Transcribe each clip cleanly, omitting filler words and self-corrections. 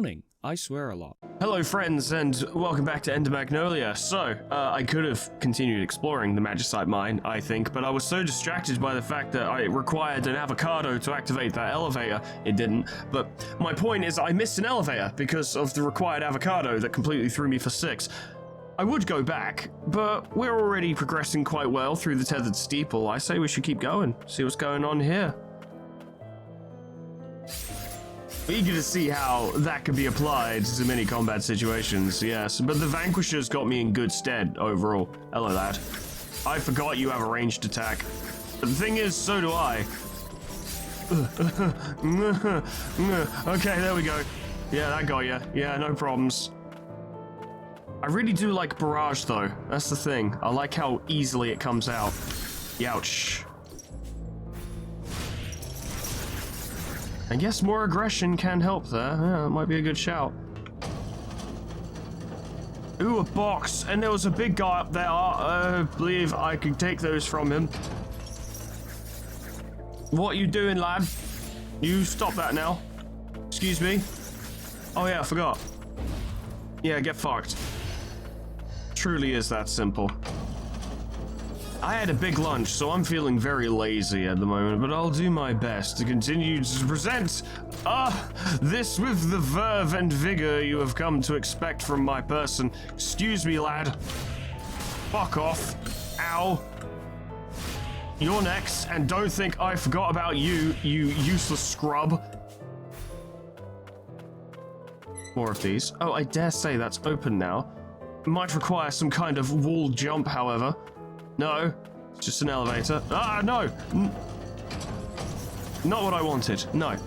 morning. I swear a lot. Hello friends, and welcome back to Magnolia. So, I could have continued exploring the Magicite mine, I think, but I was so distracted by the fact that I required an avocado to activate that elevator, it didn't. But my point is I missed an elevator because of the required avocado that completely threw me for 6. I would go back, but we're already progressing quite well through the tethered steeple. I say we should keep going, see what's going on here. Eager to see how that could be applied to many combat situations, yes, but the Vanquisher's got me in good stead overall. Hello, lad. I forgot you have a ranged attack. But the thing is, so do I. Okay, there we go. Yeah, that got you. Yeah, no problems. I really do like Barrage, though. That's the thing. I like how easily it comes out. Youch. I guess more aggression can help there. Yeah, that might be a good shout. Ooh, a box. And there was a big guy up there. I believe I could take those from him. What are you doing, lad? You stop that now. Excuse me. Oh yeah, I forgot. Yeah, get fucked. Truly is that simple. I had a big lunch, so I'm feeling very lazy at the moment, but I'll do my best to continue to present this with the verve and vigor you have come to expect from my person. Excuse me, lad. Fuck off. Ow. You're next, and don't think I forgot about you, you useless scrub. More of these. Oh, I dare say that's open now. Might require some kind of wall jump, however. No, it's just an elevator. Ah, no! Not what I wanted, no.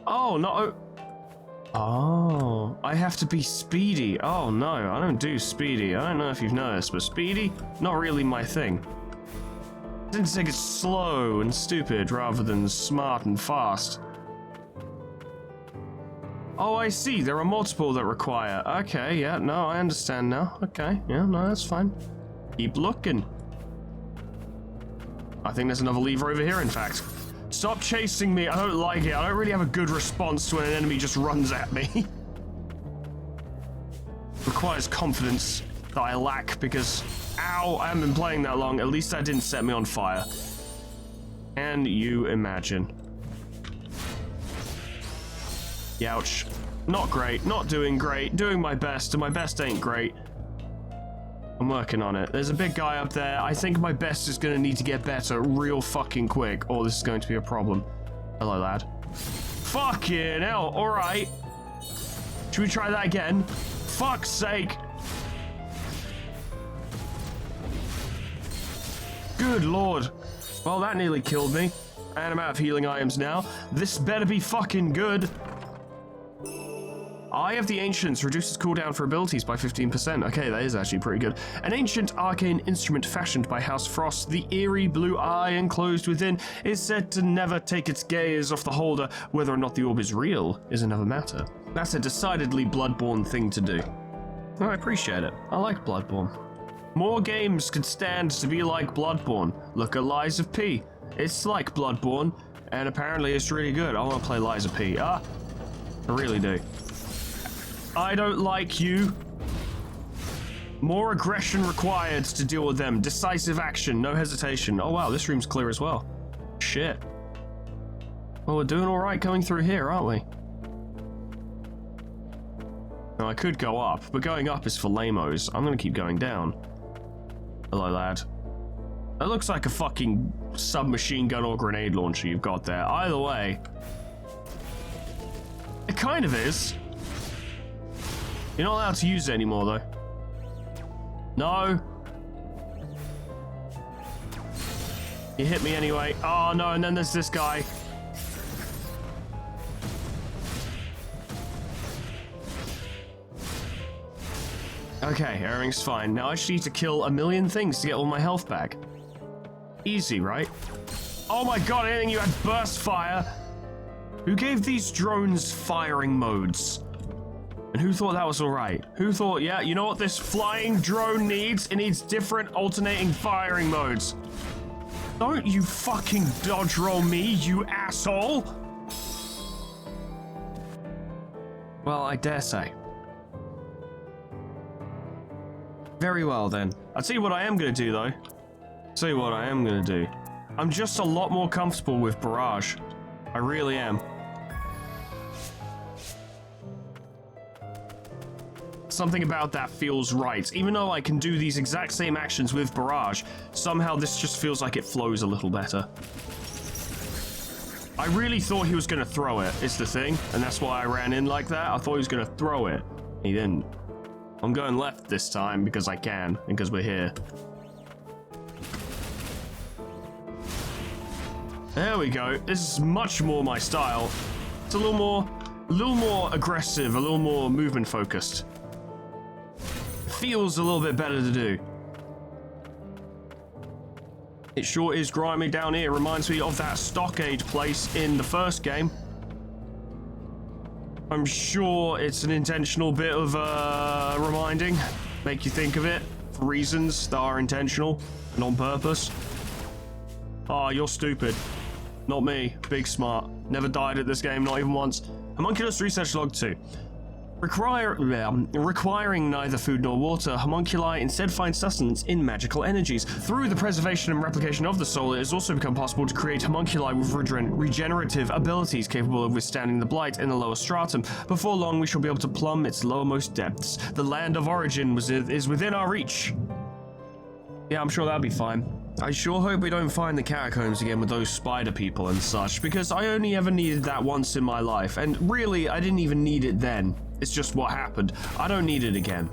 Oh, no. Oh, I have to be speedy. Oh, no, I don't do speedy. I don't know if you've noticed, but speedy, not really my thing. I tend to take it slow and stupid rather than smart and fast. Oh, I see. There are multiple that require. Okay, yeah, no, I understand now. Okay, yeah, no, that's fine. Keep looking. I think there's another lever over here, in fact. Stop chasing me. I don't like it. I don't really have a good response to when an enemy just runs at me. Requires confidence that I lack because, ow, I haven't been playing that long. At least that didn't set me on fire. Can you imagine? Youch. Not great, not doing great, doing my best, and my best ain't great. I'm working on it. There's a big guy up there. I think my best is gonna need to get better real fucking quick, or this is going to be a problem. Hello, lad. Fucking hell, alright. Should we try that again? Fuck's sake. Good lord. Well, that nearly killed me. And I'm out of healing items now. This better be fucking good. Eye of the Ancients reduces cooldown for abilities by 15%. Okay, that is actually pretty good. An ancient arcane instrument fashioned by House Frost, the eerie blue eye enclosed within is said to never take its gaze off the holder. Whether or not the orb is real is another matter. That's a decidedly Bloodborne thing to do. I appreciate it. I like Bloodborne. More games could stand to be like Bloodborne. Look at Lies of P. It's like Bloodborne, and apparently it's really good. I want to play Lies of P. I really do. I don't like you. More aggression required to deal with them. Decisive action, no hesitation. Oh wow, this room's clear as well. Shit. Well, we're doing alright coming through here, aren't we? Now, I could go up, but going up is for lamos. I'm gonna keep going down. Hello, lad. That looks like a fucking submachine gun or grenade launcher you've got there. Either way. It kind of is. You're not allowed to use it anymore, though. No. You hit me anyway. Oh, no, and then there's this guy. Okay, everything's fine. Now I just need to kill a million things to get all my health back. Easy, right? Oh my god, I didn't think you had burst fire. Who gave these drones firing modes? And who thought that was alright? Who thought, yeah, you know what this flying drone needs? It needs different alternating firing modes. Don't you fucking dodge roll me, you asshole! Well, I dare say. Very well, then. I'll tell you what I am going to do, though. I'm just a lot more comfortable with Barrage. I really am. Something about that feels right. Even though I can do these exact same actions with Barrage, somehow this just feels like it flows a little better. I really thought he was going to throw it, is the thing, and that's why I ran in like that. I thought he was going to throw it. He didn't. I'm going left this time because I can, and because we're here. There we go. This is much more my style. It's a little more aggressive, a little more movement focused. Feels a little bit better to do. It sure is grimy down here. Reminds me of that stockade place in the first game. I'm sure it's an intentional bit of reminding. Make you think of it for reasons that are intentional and on purpose. Oh, you're stupid. Not me. Big smart. Never died at this game, not even once. Homunculus Research Log 2. Requiring neither food nor water, homunculi instead find sustenance in magical energies. Through the preservation and replication of the soul, it has also become possible to create homunculi with regenerative abilities capable of withstanding the blight in the lower stratum. Before long, we shall be able to plumb its lowermost depths. The land of origin is within our reach. Yeah, I'm sure that'll be fine. I sure hope we don't find the catacombs again with those spider people and such, because I only ever needed that once in my life, and really, I didn't even need it then. It's just what happened. I don't need it again.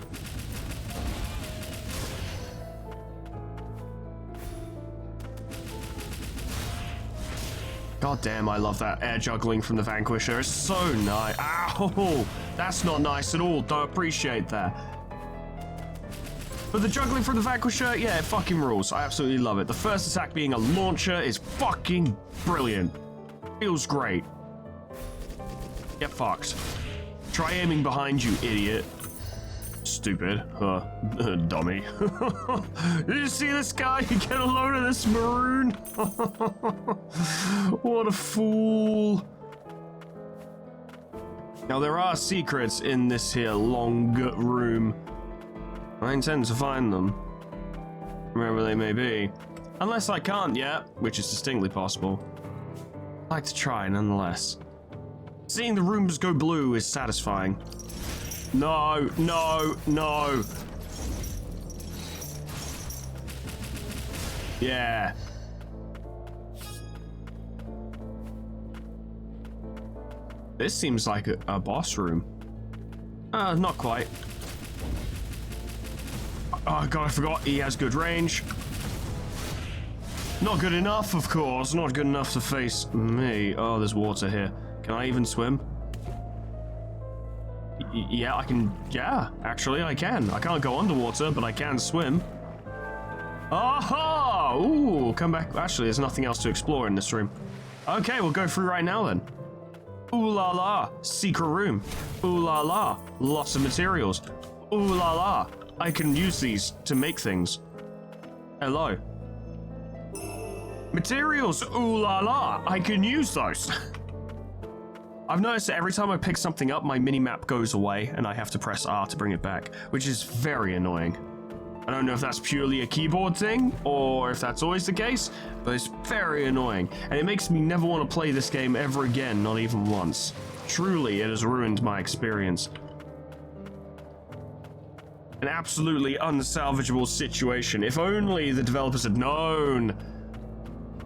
God damn, I love that air juggling from the Vanquisher. It's so nice. Ow! That's not nice at all. Don't appreciate that. But the juggling from the Vanquisher, yeah, it fucking rules. I absolutely love it. The first attack being a launcher is fucking brilliant. Feels great. Get fucked. Try aiming behind you, idiot. Stupid. Dummy. Did you see this guy? You get a load of this maroon? What a fool. Now, there are secrets in this here long room. I intend to find them, wherever they may be. Unless I can't yet, which is distinctly possible. I'd like to try nonetheless. Seeing the rooms go blue is satisfying. No, no, no. Yeah. This seems like a boss room. Not quite. Oh god, I forgot he has good range. Not good enough, of course. Not good enough to face me. Oh, there's water here. Can I even swim? Yeah, I can. Yeah, actually, I can. I can't go underwater, but I can swim. Aha! Ooh, come back. Actually, there's nothing else to explore in this room. Okay, we'll go through right now then. Ooh la la, secret room. Ooh la la, lots of materials. Ooh la la, I can use these to make things. Hello. Materials, ooh la la, I can use those. I've noticed that every time I pick something up, my mini-map goes away, and I have to press R to bring it back, which is very annoying. I don't know if that's purely a keyboard thing, or if that's always the case, but it's very annoying, and it makes me never want to play this game ever again, not even once. Truly, it has ruined my experience. An absolutely unsalvageable situation. If only the developers had known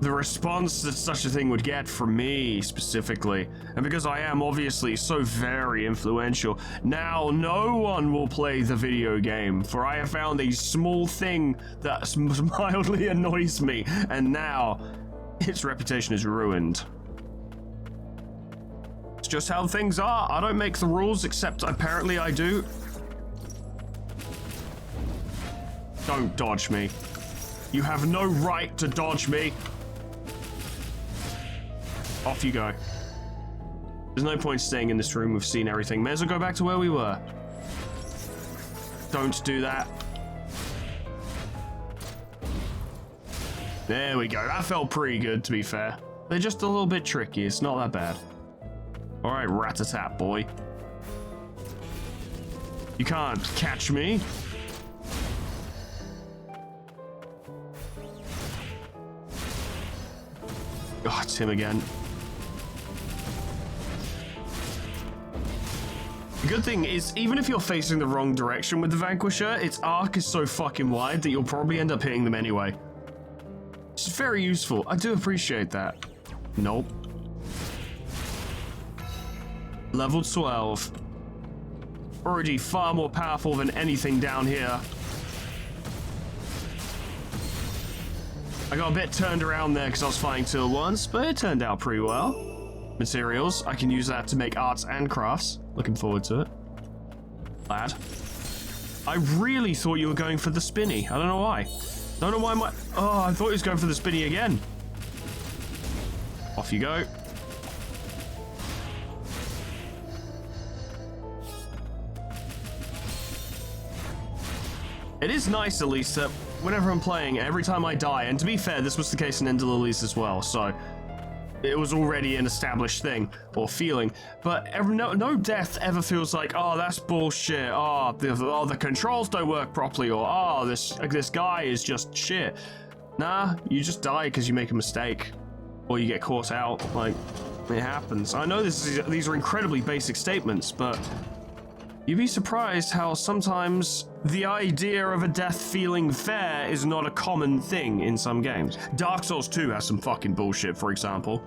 the response that such a thing would get from me, specifically. And because I am obviously so very influential, now no one will play the video game, for I have found a small thing that mildly annoys me, and now its reputation is ruined. It's just how things are. I don't make the rules, except apparently I do. Don't dodge me. You have no right to dodge me. Off you go. There's no point staying in this room. We've seen everything. May as well go back to where we were. Don't do that. There we go. That felt pretty good, to be fair. They're just a little bit tricky. It's not that bad. All right, rat-a-tat, boy. You can't catch me. Oh, it's him again. The good thing is, even if you're facing the wrong direction with the Vanquisher, its arc is so fucking wide that you'll probably end up hitting them anyway. It's very useful. I do appreciate that. Nope. Level 12. Already far more powerful than anything down here. I got a bit turned around there because I was fighting Till once, but it turned out pretty well. Materials, I can use that to make arts and crafts. Looking forward to it. Lad. I really thought you were going for the spinny. I don't know why. Don't know why my... Oh, I thought he was going for the spinny again. Off you go. It is nice, at least, that whenever I'm playing, every time I die, and to be fair, this was the case in Ender Lilies as well, so it was already an established thing, or feeling, but no death ever feels like, oh, that's bullshit, oh, the controls don't work properly, or, oh, this guy is just shit. Nah, you just die because you make a mistake, or you get caught out, like, it happens. I know these are incredibly basic statements, but you'd be surprised how sometimes the idea of a death feeling fair is not a common thing in some games. Dark Souls 2 has some fucking bullshit, for example.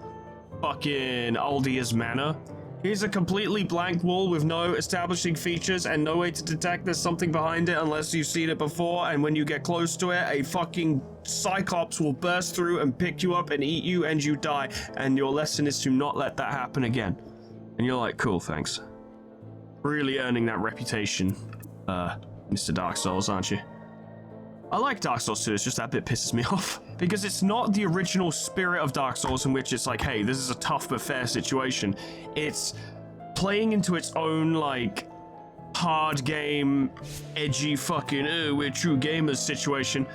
Fucking Aldia's Manor. Here's a completely blank wall with no establishing features and no way to detect there's something behind it unless you've seen it before, and when you get close to it, a fucking Cyclops will burst through and pick you up and eat you and you die, and your lesson is to not let that happen again. And you're like, cool, thanks. Really earning that reputation, Mr. Dark Souls, aren't you? I like Dark Souls 2, it's just that bit pisses me off. Because it's not the original spirit of Dark Souls in which it's like, hey, this is a tough but fair situation. It's playing into its own, like, hard game, edgy fucking, we're true gamers situation.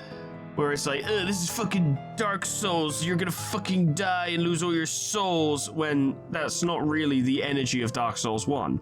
Where it's like, this is fucking Dark Souls, you're gonna fucking die and lose all your souls, when that's not really the energy of Dark Souls 1.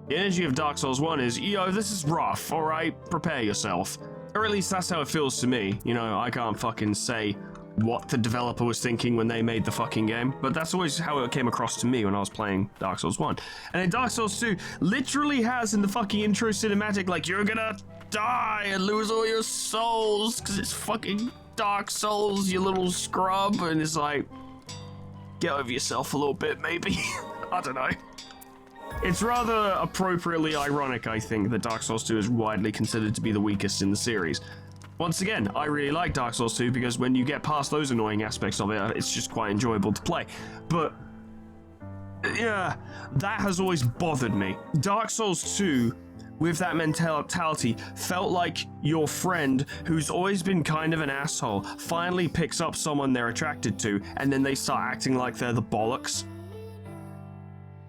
The energy of Dark Souls 1 is, yo, this is rough, alright? Prepare yourself. Or at least that's how it feels to me. You know, I can't fucking say what the developer was thinking when they made the fucking game, but that's always how it came across to me when I was playing Dark Souls 1. And then Dark Souls 2 literally has in the fucking intro cinematic, like, you're gonna die and lose all your souls, because it's fucking Dark Souls, you little scrub, and it's like, get over yourself a little bit, maybe. I don't know. It's rather appropriately ironic, I think, that Dark Souls 2 is widely considered to be the weakest in the series. Once again, I really like Dark Souls 2 because when you get past those annoying aspects of it, it's just quite enjoyable to play. But, yeah, that has always bothered me. Dark Souls 2, with that mentality, felt like your friend, who's always been kind of an asshole, finally picks up someone they're attracted to, and then they start acting like they're the bollocks.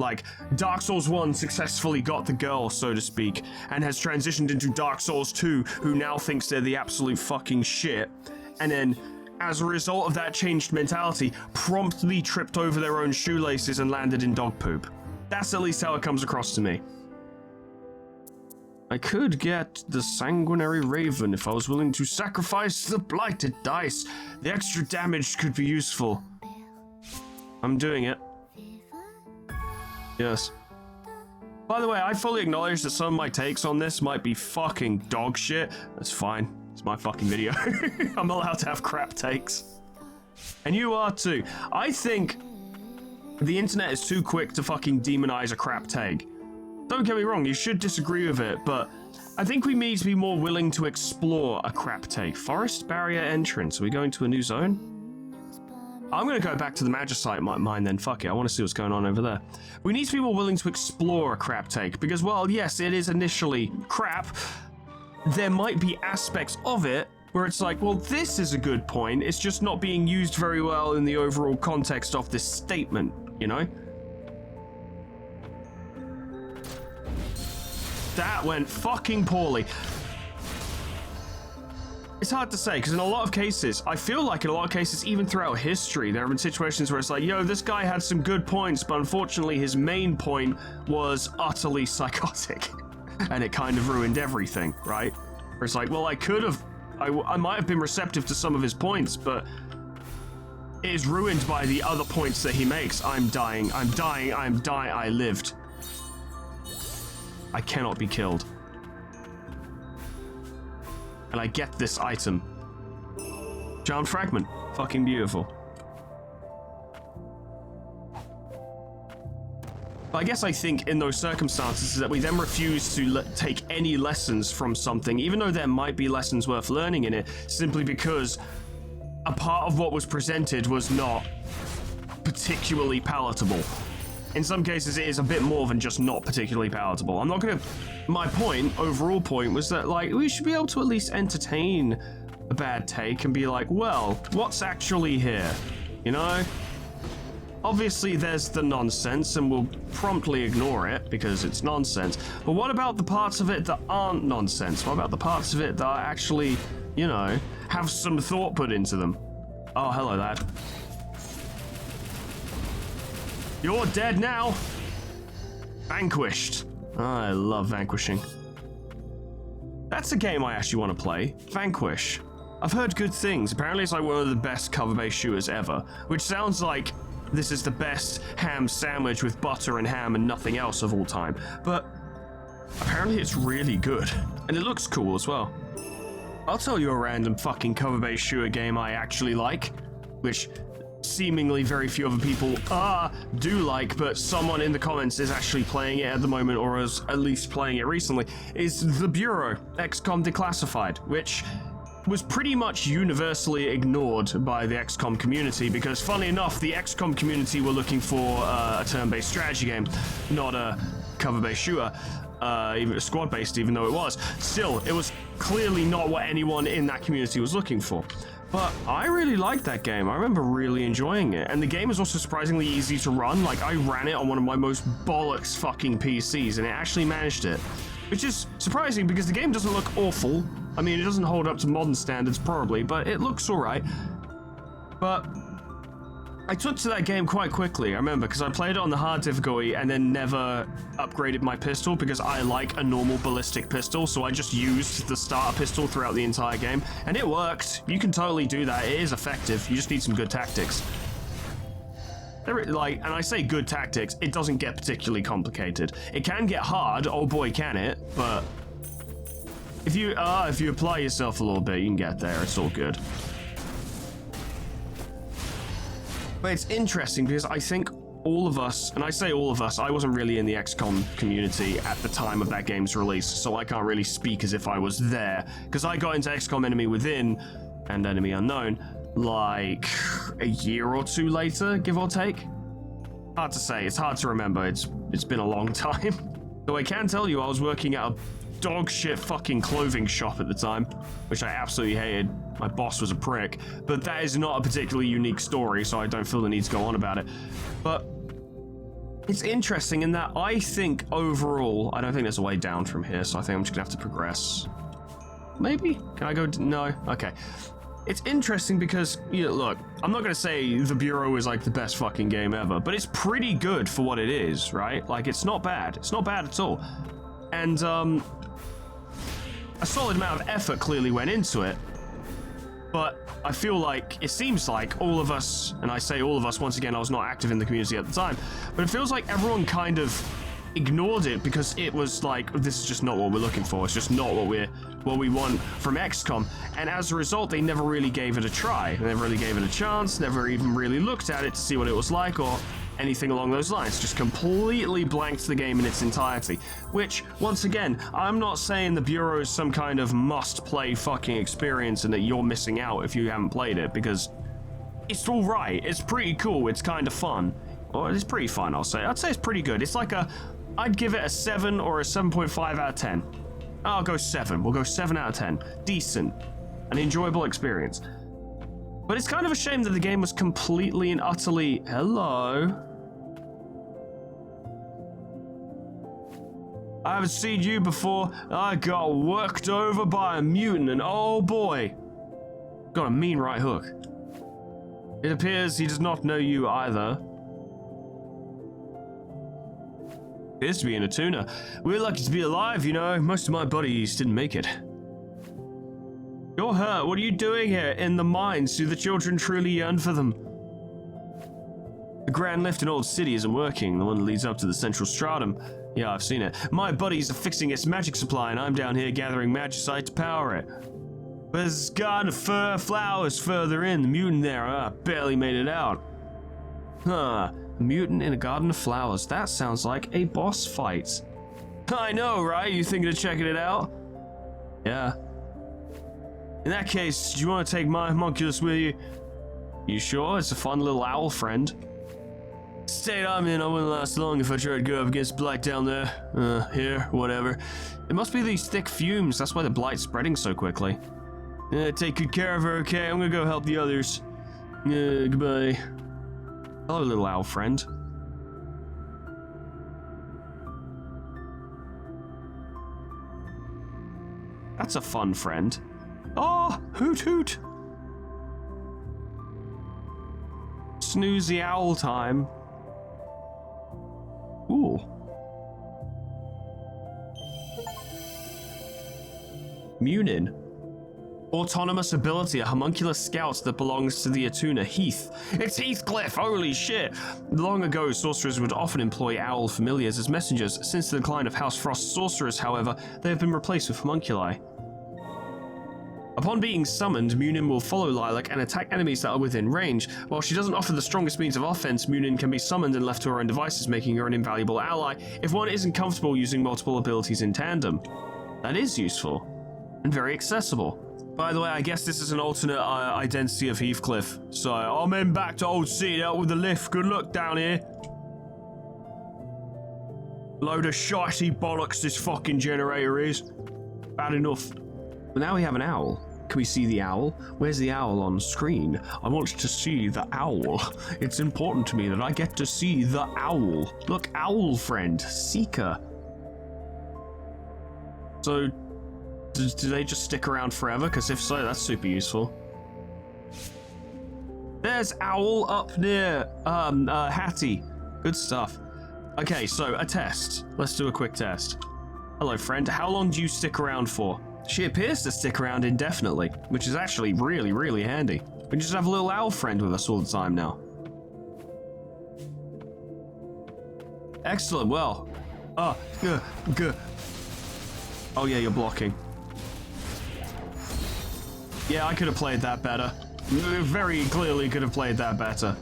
Like, Dark Souls 1 successfully got the girl, so to speak, and has transitioned into Dark Souls 2, who now thinks they're the absolute fucking shit, and then, as a result of that changed mentality, promptly tripped over their own shoelaces and landed in dog poop. That's at least how it comes across to me. I could get the Sanguinary Raven if I was willing to sacrifice the Blighted Dice. The extra damage could be useful. I'm doing it. Yes. By the way, I fully acknowledge that some of my takes on this might be fucking dog shit. That's fine. It's my fucking video. I'm allowed to have crap takes. And you are too. I think the internet is too quick to fucking demonize a crap take. Don't get me wrong, you should disagree with it, but I think we need to be more willing to explore a crap take. Forest barrier entrance. Are we going to a new zone? I'm going to go back to the Magicite mine then, fuck it, I want to see what's going on over there. We need to be more willing to explore a crap take, because, well, yes, it is initially crap. There might be aspects of it where it's like, well, this is a good point, it's just not being used very well in the overall context of this statement, you know? That went fucking poorly. It's hard to say, because in a lot of cases, I feel like in a lot of cases, even throughout history, there have been situations where it's like, yo, this guy had some good points, but unfortunately his main point was utterly psychotic. and it kind of ruined everything, right? Where it's like, well, I might have been receptive to some of his points, but it is ruined by the other points that he makes. I'm dying, I lived. I cannot be killed. And I get this item. Charmed Fragment, fucking beautiful. But I guess I think in those circumstances is that we then refuse to take any lessons from something, even though there might be lessons worth learning in it, simply because a part of what was presented was not particularly palatable. In some cases, it is a bit more than just not particularly palatable. I'm not gonna... My overall point, was that, like, we should be able to at least entertain a bad take and be like, well, what's actually here? You know? Obviously, there's the nonsense, and we'll promptly ignore it because it's nonsense. But what about the parts of it that aren't nonsense? What about the parts of it that actually, you know, have some thought put into them? Oh, hello, lad. You're dead now. Vanquished. I love vanquishing. That's a game I actually want to play. Vanquish. I've heard good things. Apparently, it's like one of the best cover-based shooters ever, which sounds like this is the best ham sandwich with butter and ham and nothing else of all time. But apparently it's really good. And it looks cool as well. I'll tell you a random fucking cover-based shooter game I actually like, which seemingly very few other people do like, but someone in the comments is actually playing it at the moment, or is at least playing it recently, is The Bureau, XCOM Declassified, which was pretty much universally ignored by the XCOM community because, funny enough, the XCOM community were looking for a turn-based strategy game, not a cover-based shooter, even squad-based, even though it was. Still, it was clearly not what anyone in that community was looking for. But I really liked that game. I remember really enjoying it. And the game is also surprisingly easy to run. Like, I ran it on one of my most bollocks fucking PCs, and it actually managed it. Which is surprising because the game doesn't look awful. I mean, it doesn't hold up to modern standards, probably, but it looks alright. But I took to that game quite quickly, I remember, because I played it on the hard difficulty and then never upgraded my pistol because I like a normal ballistic pistol, so I just used the starter pistol throughout the entire game, and it worked. You can totally do that. It is effective. You just need some good tactics. And I say good tactics, it doesn't get particularly complicated. It can get hard, oh boy can it, but if you apply yourself a little bit, you can get there, it's all good. But it's interesting because I think all of us, and I say all of us, I wasn't really in the XCOM community at the time of that game's release, so I can't really speak as if I was there, because I got into XCOM Enemy Within and Enemy Unknown like a year or two later, give or take. Hard to say, it's hard to remember, it's been a long time. Though I can tell you I was working at a dog shit fucking clothing shop at the time, which I absolutely hated. My boss was a prick, but that is not a particularly unique story, so I don't feel the need to go on about it. But it's interesting in that I think overall, I don't think there's a way down from here, so I think I'm just gonna have to progress. Maybe? Can I go? No? Okay. It's interesting because, you know, look, I'm not gonna say The Bureau is like the best fucking game ever, but it's pretty good for what it is, right? Like, it's not bad. It's not bad at all. And, a solid amount of effort clearly went into it, but I feel like, it seems like all of us, and I say all of us, once again, I was not active in the community at the time, but it feels like everyone kind of ignored it because it was like, this is just not what we're looking for. It's just not what we want from XCOM. And as a result, they never really gave it a try. They never really gave it a chance, never even really looked at it to see what it was like or anything along those lines. Just completely blanked the game in its entirety. Which, once again, I'm not saying The Bureau is some kind of must-play fucking experience and that you're missing out if you haven't played it, because it's alright. It's pretty cool. It's kind of fun. Or it's pretty fun, I'll say. I'd say it's pretty good. It's like I'd give it a 7 or a 7.5 out of 10. I'll go 7. We'll go 7 out of 10. Decent. An enjoyable experience. But it's kind of a shame that the game was completely and utterly... Hello? I haven't seen you before. I got worked over by a mutant and oh boy. Got a mean right hook. It appears he does not know you either. Appears to be in a tuna. We're lucky to be alive, you know. Most of my buddies didn't make it. You're hurt. What are you doing here in the mines? Do the children truly yearn for them? The grand lift in Old City isn't working, the one that leads up to the central stratum. Yeah, I've seen it. My buddies are fixing its magic supply, and I'm down here gathering magicite to power it. There's a garden of flowers further in. The mutant there, barely made it out. Huh. A mutant in a garden of flowers. That sounds like a boss fight. I know, right? You thinking of checking it out? Yeah. In that case, do you want to take my homunculus with you? You sure? It's a fun little owl friend. State I'm in, I wouldn't last long if I tried to go up against blight down there. Here, whatever. It must be these thick fumes, that's why the blight's spreading so quickly. Take good care of her, okay? I'm gonna go help the others. Goodbye. Hello, little owl friend. That's a fun friend. Oh, hoot hoot. Snoozy owl time. Ooh. Munin. Autonomous ability, a homunculus scout that belongs to the Atuna Heath. It's Heathcliff, holy shit! Long ago, sorcerers would often employ owl familiars as messengers. Since the decline of House Frost's sorcerers, however, they have been replaced with homunculi. Upon being summoned, Munin will follow Lilac and attack enemies that are within range. While she doesn't offer the strongest means of offense, Munin can be summoned and left to her own devices, making her an invaluable ally if one isn't comfortable using multiple abilities in tandem. That is useful, and very accessible. By the way, I guess this is an alternate identity of Heathcliff. So, I'm heading back to Old City out with the lift. Good luck down here. Load of shitey bollocks this fucking generator is. Bad enough. But now we have an owl. Can we see the owl? Where's the owl on screen? I want to see the owl. It's important to me that I get to see the owl. Look, owl friend, Seeker. So, do they just stick around forever? Because if so, that's super useful. There's owl up near Hattie. Good stuff. Okay, so a test. Let's do a quick test. Hello, friend. How long do you stick around for? She appears to stick around indefinitely, which is actually really, really handy. We just have a little owl friend with us all the time now. Excellent, well. Oh yeah, you're blocking. Yeah, I could have played that better. Very clearly could have played that better.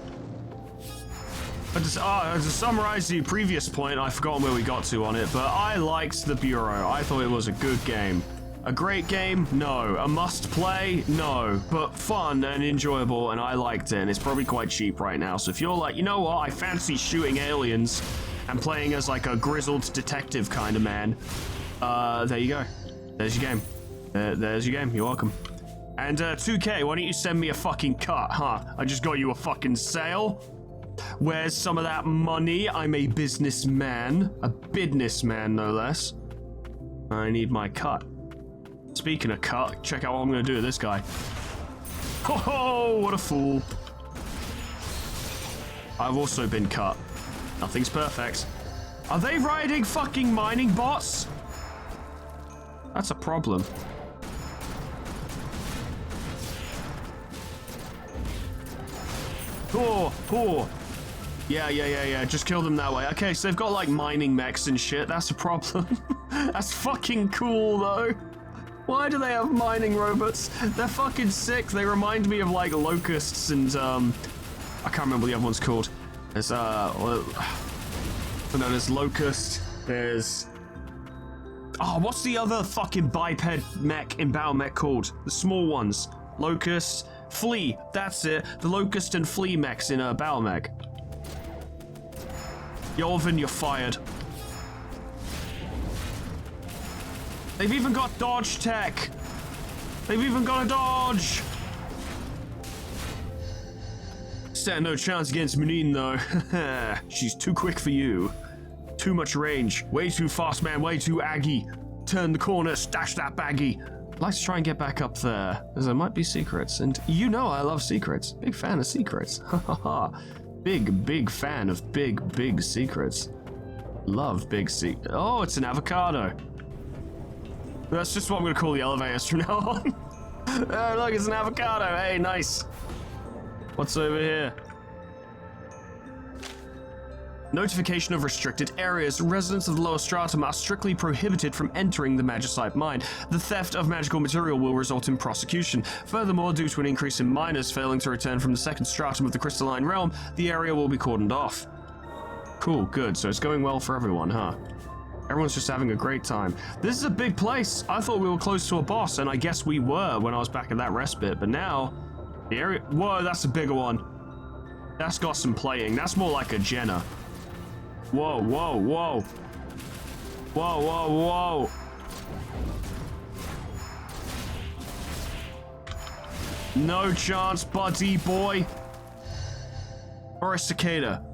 But to summarize the previous point, I've forgotten where we got to on it, but I liked the Bureau. I thought it was a good game. A great game? No. A must play? No. But fun and enjoyable, and I liked it, and it's probably quite cheap right now. So if you're like, you know what, I fancy shooting aliens and playing as like a grizzled detective kind of man, there you go. There's your game. There's your game. You're welcome. And 2K, why don't you send me a fucking cut, huh? I just got you a fucking sale. Where's some of that money? I'm a businessman. A businessman, no less. I need my cut. Speaking of cut, check out what I'm gonna do to this guy. Ho, what a fool. I've also been cut. Nothing's perfect. Are they riding fucking mining bots? That's a problem. Oh. Yeah. Just kill them that way. Okay, so they've got like mining mechs and shit. That's a problem. That's fucking cool though. Why do they have mining robots? They're fucking sick. They remind me of like locusts and I can't remember what the other one's called. There's there's locust. There's what's the other fucking biped mech in Battle Mech called? The small ones. Locust, flea. That's it. The locust and flea mechs in Battle Mech. Yolvin, you're fired. They've even got dodge tech. They've even got a dodge. Stand no chance against Munine though. She's too quick for you. Too much range. Way too fast, man. Way too aggy. Turn the corner. Stash that baggie. I'd like to try and get back up there, as there might be secrets. And you know I love secrets. Big fan of secrets. Ha ha ha. Big fan of big secrets. Love big C. Oh, it's an avocado. That's just what I'm gonna call the elevators from now on. Oh, look, it's an avocado. Hey, nice. What's over here? Notification of restricted areas. Residents of the lower stratum are strictly prohibited from entering the Magicite mine. The theft of magical material will result in prosecution. Furthermore, due to an increase in miners failing to return from the second stratum of the crystalline realm, the area will be cordoned off. Cool, good. So it's going well for everyone, huh? Everyone's just having a great time. This is a big place. I thought we were close to a boss, and I guess we were when I was back at that rest bit, but now the area... Whoa, that's a bigger one. That's got some playing. That's more like a Jenna. Whoa, whoa, whoa. Whoa, whoa, whoa. No chance, buddy boy. Or a cicada.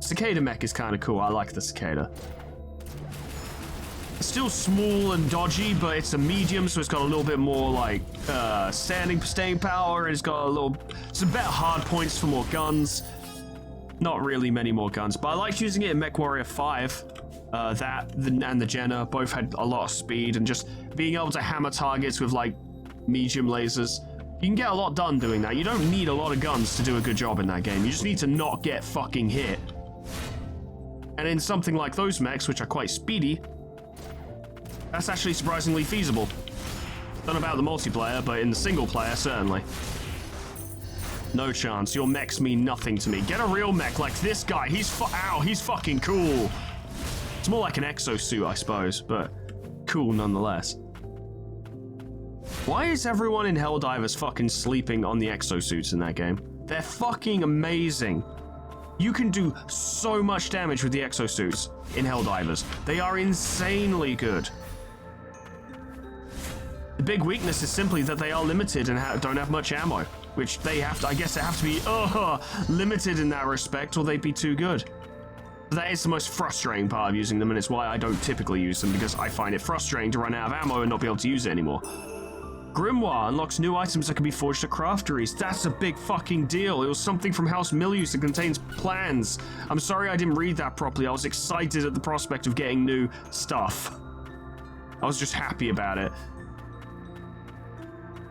Cicada mech is kind of cool. I like the cicada. It's still small and dodgy, but it's a medium, so it's got a little bit more like staying power, and it's got some better hard points for more guns. Not really many more guns, but I liked using it in MechWarrior 5. And the Jenna both had a lot of speed, and just being able to hammer targets with like medium lasers. You can get a lot done doing that. You don't need a lot of guns to do a good job in that game. You just need to not get fucking hit. And in something like those mechs, which are quite speedy, that's actually surprisingly feasible. Don't know about the multiplayer, but in the single player, certainly. No chance. Your mechs mean nothing to me. Get a real mech like this guy. He's fucking cool. It's more like an exosuit, I suppose, but cool nonetheless. Why is everyone in Helldivers fucking sleeping on the exosuits in that game? They're fucking amazing. You can do so much damage with the exosuits in Helldivers. They are insanely good. The big weakness is simply that they are limited and don't have much ammo, which they have to, I guess they have to be limited in that respect, or they'd be too good. That is the most frustrating part of using them, and it's why I don't typically use them, because I find it frustrating to run out of ammo and not be able to use it anymore. Grimoire unlocks new items that can be forged at crafteries. That's a big fucking deal. It was something from House Milius that contains plans. I'm sorry I didn't read that properly. I was excited at the prospect of getting new stuff. I was just happy about it.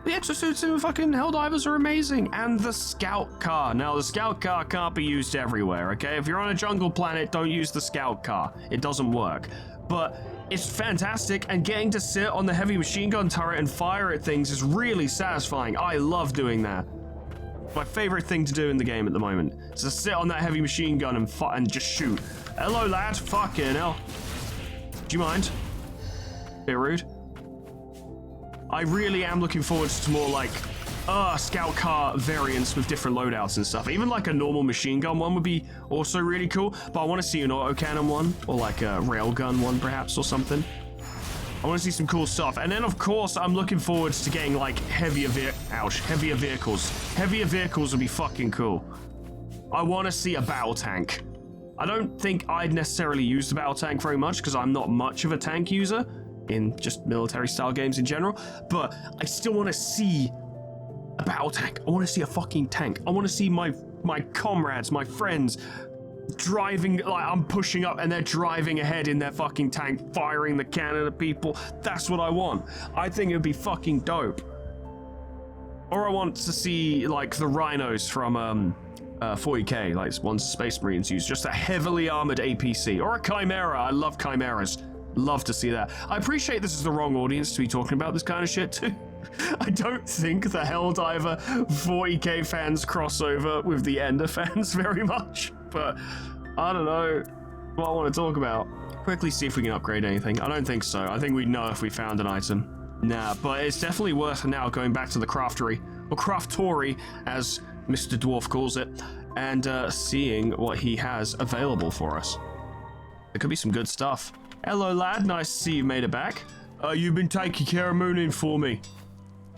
The exosuits in fucking Helldivers are amazing. And the scout car. Now, the scout car can't be used everywhere, okay? If you're on a jungle planet, don't use the scout car. It doesn't work. But it's fantastic, and getting to sit on the heavy machine gun turret and fire at things is really satisfying. I love doing that. My favorite thing to do in the game at the moment is to sit on that heavy machine gun and just shoot. Hello, lad. Fucking hell. Do you mind? Bit rude. I really am looking forward to more like scout car variants with different loadouts and stuff. Even like a normal machine gun one would be also really cool, but I want to see an autocannon one, or like a railgun one perhaps, or something. I want to see some cool stuff. And then of course I'm looking forward to getting like heavier vehicles. Heavier vehicles would be fucking cool. I want to see a battle tank. I don't think I'd necessarily use the battle tank very much, because I'm not much of a tank user in just military style games in general, but I still want to see a battle tank. I want to see a fucking tank. I want to see my comrades, my friends, driving, like I'm pushing up and they're driving ahead in their fucking tank, firing the cannon at people. That's what I want. I think it would be fucking dope. Or I want to see like the rhinos from 40k, like ones Space Marines use, just a heavily armored APC, or a Chimera. I love Chimeras. Love to see that. I appreciate this is the wrong audience to be talking about this kind of shit too. I don't think the Helldiver 40k fans cross over with the Ender fans very much, but I don't know what I want to talk about. Quickly see if we can upgrade anything. I don't think so. I think we'd know if we found an item. Nah, but it's definitely worth now going back to the craftery, or craftory as Mr. Dwarf calls it, and seeing what he has available for us. There could be some good stuff. Hello, lad. Nice to see you made it back. You've been taking care of Moonin for me.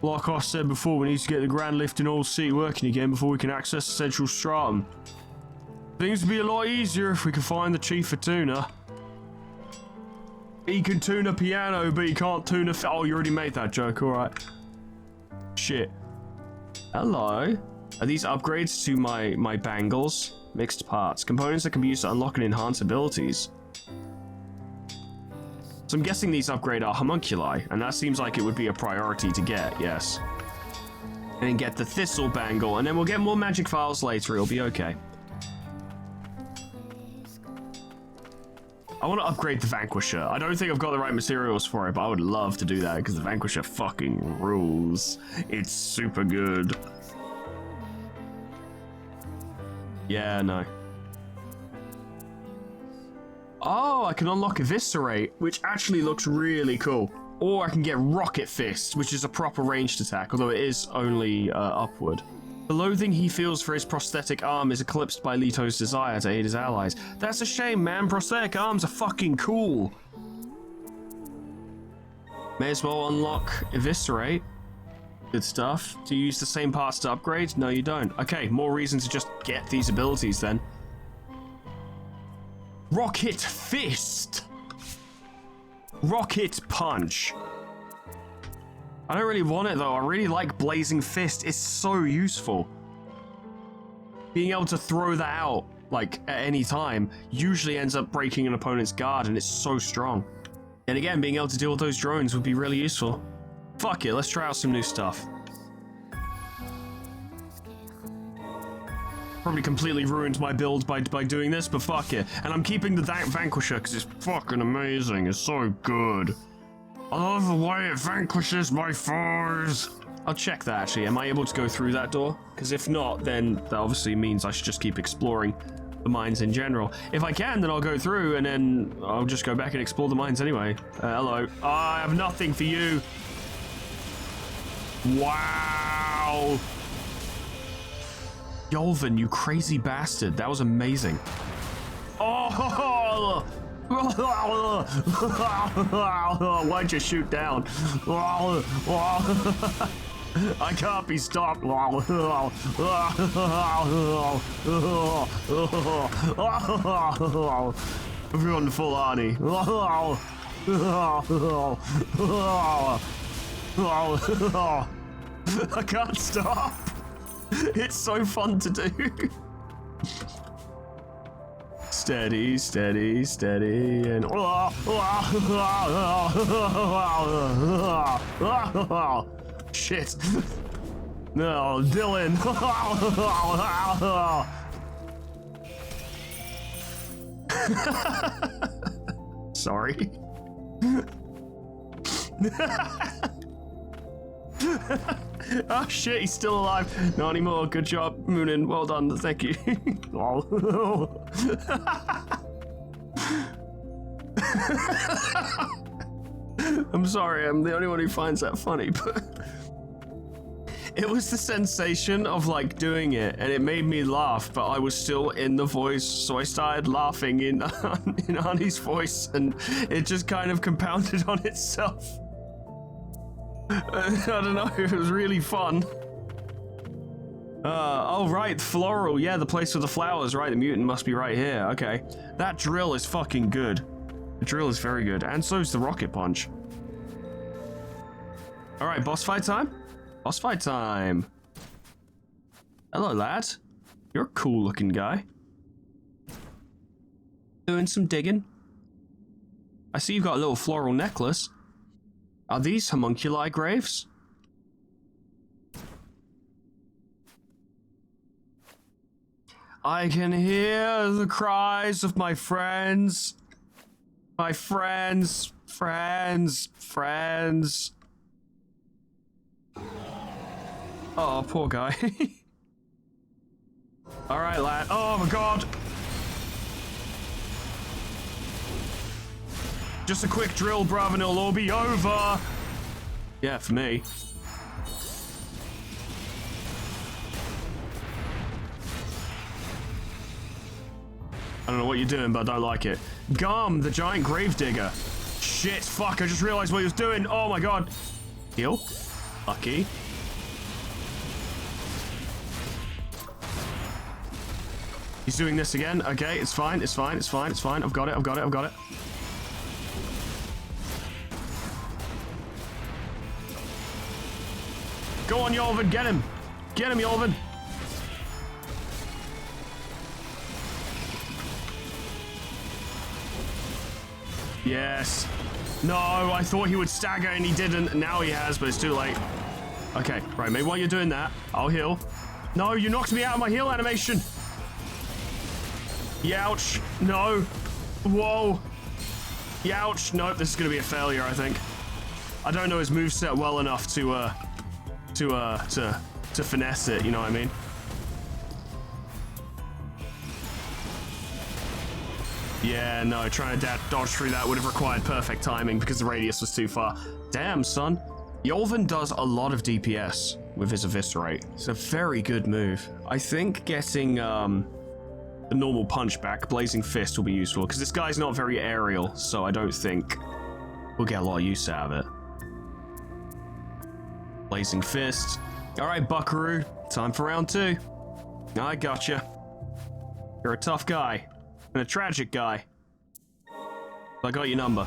Like I said before, we need to get the Grand Lift and Old City working again before we can access the Central Stratum. Things would be a lot easier if we could find the Chief of Tuner. He can tune a piano, but he can't tune a... Oh, you already made that joke. All right. Shit. Hello. Are these upgrades to my bangles? Mixed parts. Components that can be used to unlock and enhance abilities. So I'm guessing these upgrade our homunculi, and that seems like it would be a priority to get, yes. And then get the thistle bangle, and then we'll get more magic files later, it'll be okay. I want to upgrade the Vanquisher. I don't think I've got the right materials for it, but I would love to do that because the Vanquisher fucking rules. It's super good. Yeah, no. Oh, I can unlock Eviscerate, which actually looks really cool. Or I can get Rocket Fist, which is a proper ranged attack, although it is only upward. The loathing he feels for his prosthetic arm is eclipsed by Leto's desire to aid his allies. That's a shame, man. Prosthetic arms are fucking cool. May as well unlock Eviscerate. Good stuff. Do you use the same parts to upgrade? No, you don't. Okay, more reason to just get these abilities then. Rocket Fist. Rocket Punch. I don't really want it though. I really like Blazing Fist. It's so useful. Being able to throw that out, like, at any time, usually ends up breaking an opponent's guard, and it's so strong. And again, being able to deal with those drones would be really useful. Fuck it, let's try out some new stuff. Probably completely ruined my build by doing this, but fuck it. And I'm keeping the Vanquisher because it's fucking amazing. It's so good. I love the way it vanquishes my foes. I'll check that actually. Am I able to go through that door? Because if not, then that obviously means I should just keep exploring the mines in general. If I can, then I'll go through and then I'll just go back and explore the mines anyway. Hello. I have nothing for you. Wow. Yolvin, you crazy bastard. That was amazing. Oh! Why'd you shoot down? I can't be stopped. I've gone full Arnie. I can't stop. It's so fun to do. Steady, steady, steady, and shit. No, Dylan. Sorry. Oh shit, he's still alive. Not anymore. Good job, Moonin. Well done. Thank you. I'm sorry, I'm the only one who finds that funny, but it was the sensation of like doing it and it made me laugh, but I was still in the voice, so I started laughing in Arnie's voice and it just kind of compounded on itself. I don't know, it was really fun. Oh right, floral, yeah, the place with the flowers, right, the mutant must be right here, okay. That drill is fucking good. The drill is very good, and so is the rocket punch. Alright, boss fight time? Boss fight time. Hello, lad. You're a cool looking guy. Doing some digging. I see you've got a little floral necklace. Are these homunculi graves? I can hear the cries of my friends. My friends. Oh, poor guy. Alright, lad. Oh my god. Just a quick drill, bruv, and it'll all be over. Yeah, for me. I don't know what you're doing, but I don't like it. Gum, the giant gravedigger. Shit, fuck, I just realized what he was doing. Oh my god. Heal. Lucky. He's doing this again. Okay, it's fine, it's fine, it's fine, it's fine. I've got it, I've got it, I've got it. Go on, Yolvin, get him! Get him, Yolvin! Yes. No, I thought he would stagger and he didn't. Now he has, but it's too late. Okay, right, maybe while you're doing that, I'll heal. No, you knocked me out of my heal animation. Youch. No. Whoa. Youch. Nope, this is going to be a failure, I think. I don't know his moveset well enough to finesse it, you know what I mean? Yeah, no, trying to dodge through that would have required perfect timing because the radius was too far. Damn, son. Yolvin does a lot of DPS with his Eviscerate. It's a very good move. I think getting the normal punch back, Blazing Fist, will be useful because this guy's not very aerial, so I don't think we'll get a lot of use out of it. Blazing Fist. All right, Buckaroo, time for round 2. I gotcha. You're a tough guy. And a tragic guy. I got your number.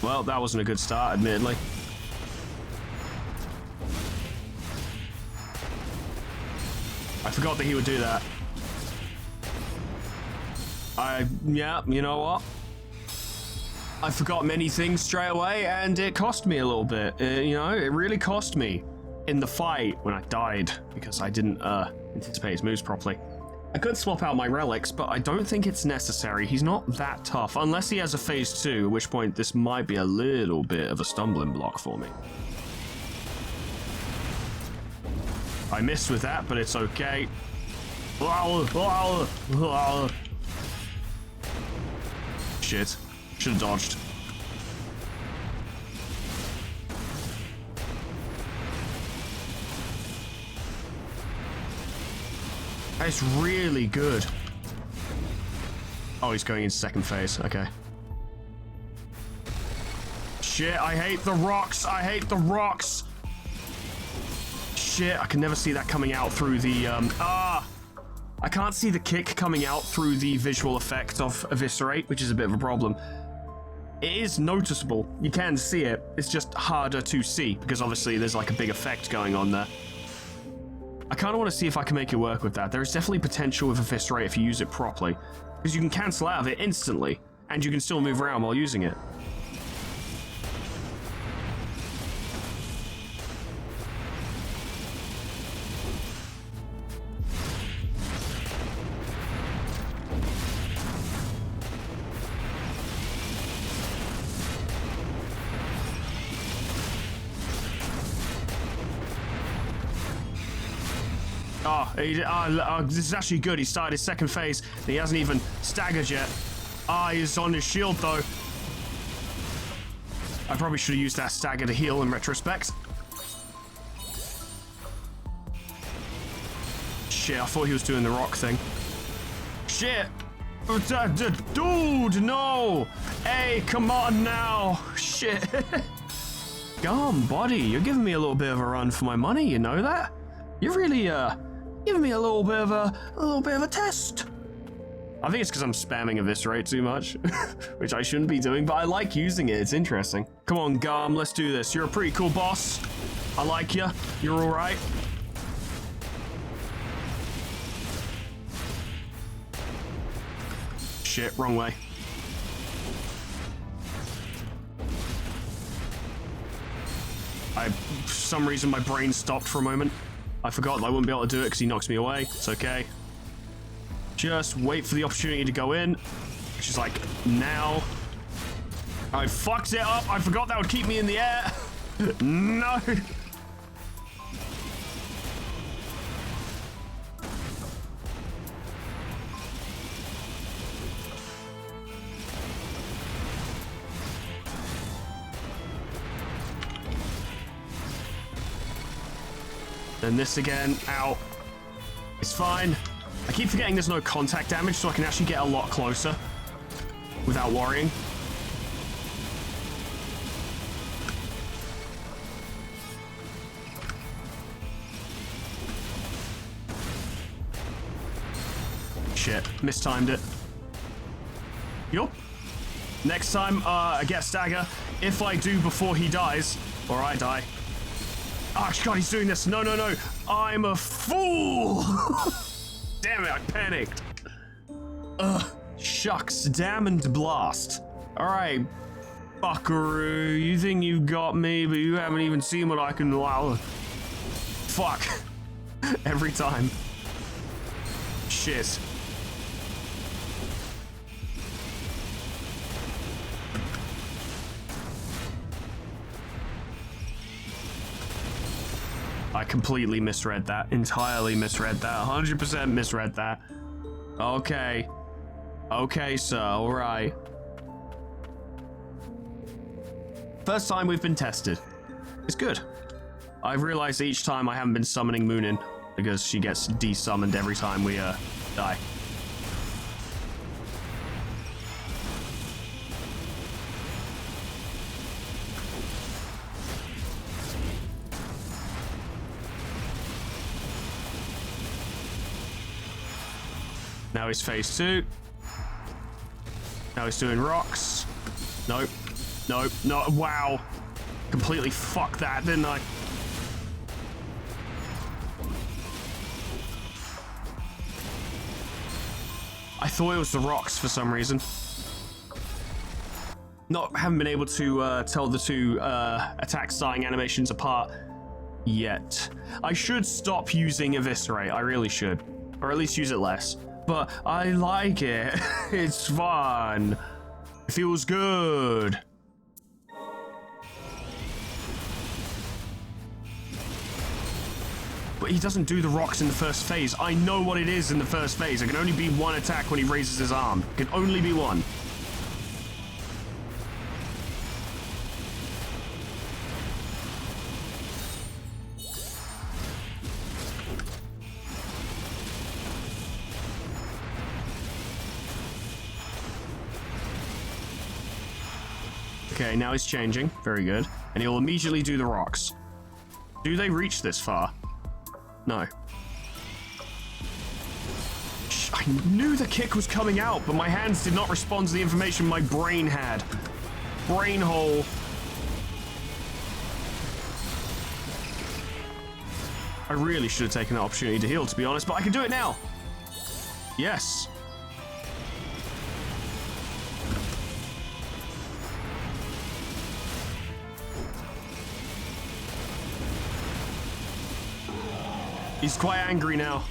Well, that wasn't a good start, admittedly. I forgot that he would do that. Yeah, you know what? I forgot many things straight away, and it cost me a little bit. You know, it really cost me in the fight when I died, because I didn't anticipate his moves properly. I could swap out my relics, but I don't think it's necessary. He's not that tough, unless he has a phase 2, at which point this might be a little bit of a stumbling block for me. I missed with that, but it's okay. Shit. Should have dodged. It's really good. Oh, he's going into second phase. Okay. Shit, I hate the rocks. I hate the rocks. Shit, I can never see that coming out through the, I can't see the kick coming out through the visual effect of Eviscerate, which is a bit of a problem. It is noticeable. You can see it. It's just harder to see, because obviously there's like a big effect going on there. I kind of want to see if I can make it work with that. There is definitely potential with Eviscerate if you use it properly, because you can cancel out of it instantly, and you can still move around while using it. This is actually good. He started his second phase, and he hasn't even staggered yet. He's on his shield, though. I probably should have used that stagger to heal in retrospect. Shit, I thought he was doing the rock thing. Shit! Dude, no! Hey, come on now! Shit! Come on, buddy. You're giving me a little bit of a run for my money, you know that? You're really, giving me a little bit of a test. I think it's because I'm spamming Eviscerate too much, which I shouldn't be doing, but I like using it. It's interesting. Come on, Garm, let's do this. You're a pretty cool boss. I like you. You're all right. Shit, wrong way. For some reason, my brain stopped for a moment. I forgot that I wouldn't be able to do it because he knocks me away. It's okay. Just wait for the opportunity to go in, which is like now. I fucked it up. I forgot that would keep me in the air. No. Then this again, out. It's fine. I keep forgetting there's no contact damage, so I can actually get a lot closer without worrying. Shit, mistimed it. Yup. Next time, I get stagger. If I do before he dies, or I die. Oh, God, he's doing this. No, no, no. I'm a fool. Damn it, I panicked. Ugh. Shucks, damn and blast. All right. Buckaroo, you think you got me, but you haven't even seen what I can. Wow. Fuck. Every time. Shit. I completely misread that. Entirely misread that. 100% misread that. Okay. Okay, sir. All right. First time we've been tested. It's good. I've realized each time I haven't been summoning Moonin because she gets desummoned every time we die. Now he's phase 2. Now he's doing rocks. Nope. Nope. No. Wow. Completely fucked that, didn't I? I thought it was the rocks for some reason. Haven't been able to tell the two attack starting animations apart yet. I should stop using Eviscerate. I really should. Or at least use it less. But I like it. It's fun. It feels good. But he doesn't do the rocks in the first phase. I know what it is in the first phase. It can only be one attack when he raises his arm. It can only be one. Okay, now he's changing. Very good. And he'll immediately do the rocks. Do they reach this far? No. I knew the kick was coming out, but my hands did not respond to the information my brain had. Brain hole. I really should have taken the opportunity to heal, to be honest, but I can do it now. Yes. He's quite angry now.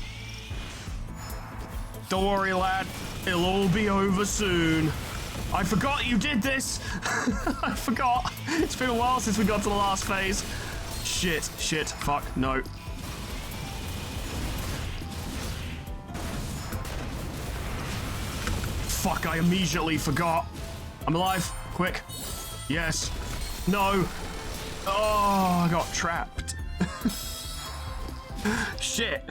Don't worry, lad. It'll all be over soon. I forgot you did this. I forgot. It's been a while since we got to the last phase. Shit, shit, fuck, no. Fuck, I immediately forgot. I'm alive. Quick. Yes. No. Oh, I got trapped. Shit.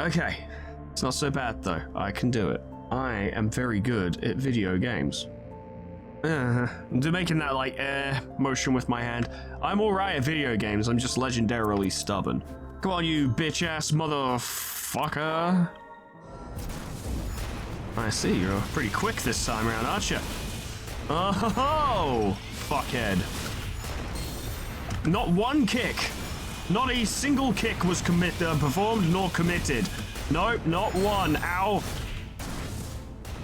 Okay. It's not so bad, though. I can do it. I am very good at video games. Making that, like, motion with my hand. I'm alright at video games. I'm just legendarily stubborn. Come on, you bitch-ass motherfucker. I see. You're pretty quick this time around, aren't you? Oh, fuckhead. Not one kick. Not a single kick was performed nor committed. Nope, not one. Ow.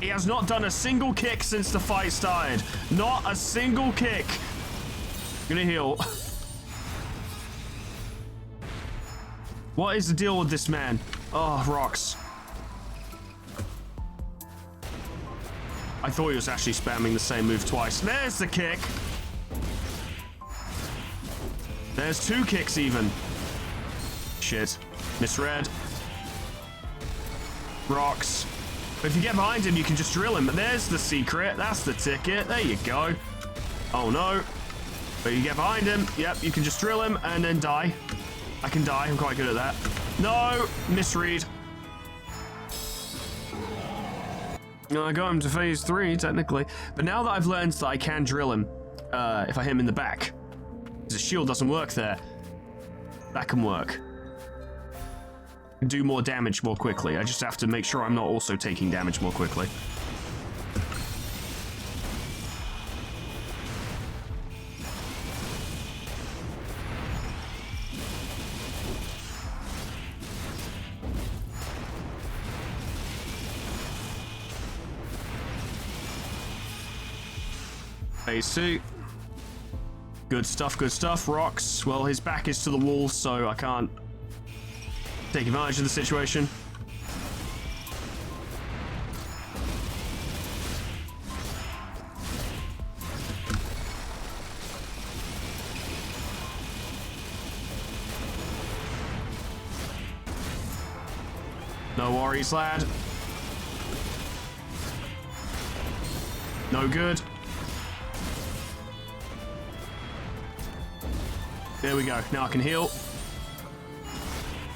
He has not done a single kick since the fight started. Not a single kick. I'm gonna heal. What is the deal with this man? Oh, rocks. I thought he was actually spamming the same move twice. There's the kick. There's two kicks even. Shit. Misread. Rocks. But if you get behind him, you can just drill him. But there's the secret. That's the ticket. There you go. Oh, no. But you get behind him. Yep, you can just drill him and then die. I can die. I'm quite good at that. No. Misread. I got him to phase 3, technically. But now that I've learned that I can drill him, if I hit him in the back, because the shield doesn't work there, that can work. Do more damage more quickly. I just have to make sure I'm not also taking damage more quickly. Phase 2. Good stuff, good stuff. Rocks. Well, his back is to the wall, so I can't take advantage of the situation. No worries, lad. No good. There we go. Now I can heal.